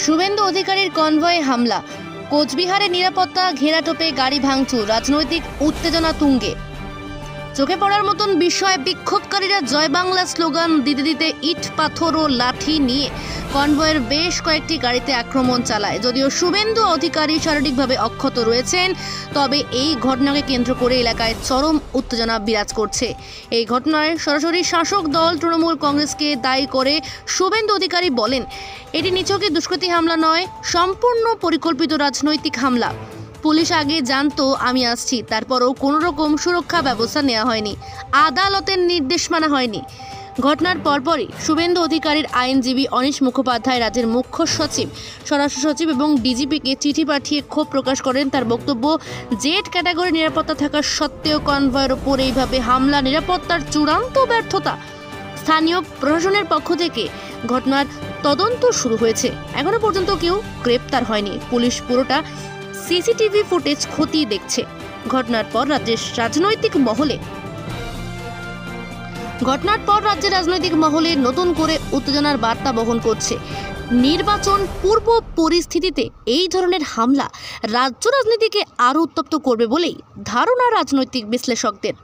শুভেন্দু অধিকারীর কনভয়ে হামলা, কোচবিহারে নিরাপত্তা ঘেরাটোপে গাড়ি ভাঙচুর, রাজনৈতিক উত্তেজনা তুঙ্গে। চোখে পড়ার মতন বিষয়, বিক্ষোভকারীরা জয় বাংলা স্লোগান দিতে দিতে ইট পাথর ও লাঠি নিয়ে কনভয়ের বেশ কয়েকটি গাড়িতে আক্রমণ চালায়। যদিও শুভেন্দু অধিকারী শারীরিকভাবে অক্ষত রয়েছেন, তবে এই ঘটনাকে কেন্দ্র করে এলাকায় চরম উত্তেজনা বিরাজ করছে। এই ঘটনায় সরাসরি শাসক দল তৃণমূল কংগ্রেসকে দায়ী করে শুভেন্দু অধিকারী বলেন, এটি নিছকই দুষ্কৃতী হামলা নয়, সম্পূর্ণ পরিকল্পিত রাজনৈতিক হামলা। পুলিশ আগে জানতো আমি আসছি, তারপরও কোনো রকম সুরক্ষা ব্যবস্থা নেওয়া হয়নি, আদালতের নির্দেশ মানা হয়নি। ঘটনার পরপরই শুভেন্দু অধিকারীর আইনজীবী অনিশ মুখোপাধ্যায় রাজ্যের মুখ্য সচিব, স্বরাষ্ট্র সচিব এবং ডিজিপিকে চিঠি পাঠিয়ে ক্ষোভ প্রকাশ করেন। তার বক্তব্য, জেড ক্যাটাগরি নিরাপত্তা থাকা সত্ত্বেও কনভয়ের ওপর এইভাবে হামলা নিরাপত্তার চূড়ান্ত ব্যর্থতা। স্থানীয় প্রশাসনের পক্ষ থেকে ঘটনার তদন্ত শুরু হয়েছে, এখনো পর্যন্ত কেউ গ্রেপ্তার হয়নি। পুলিশ পুরোটা সিসিটিভি ফুটেজ খতিয়ে দেখছে। ঘটনার পর রাজ্যের রাজনৈতিক মহলে নতুন করে উত্তেজনার বার্তা বহন করছে। নির্বাচন পূর্ব পরিস্থিতিতে এই ধরনের হামলা রাজ্য রাজনীতিকে আরও উত্তপ্ত করবে বলেই ধারণা রাজনৈতিক বিশ্লেষকদের।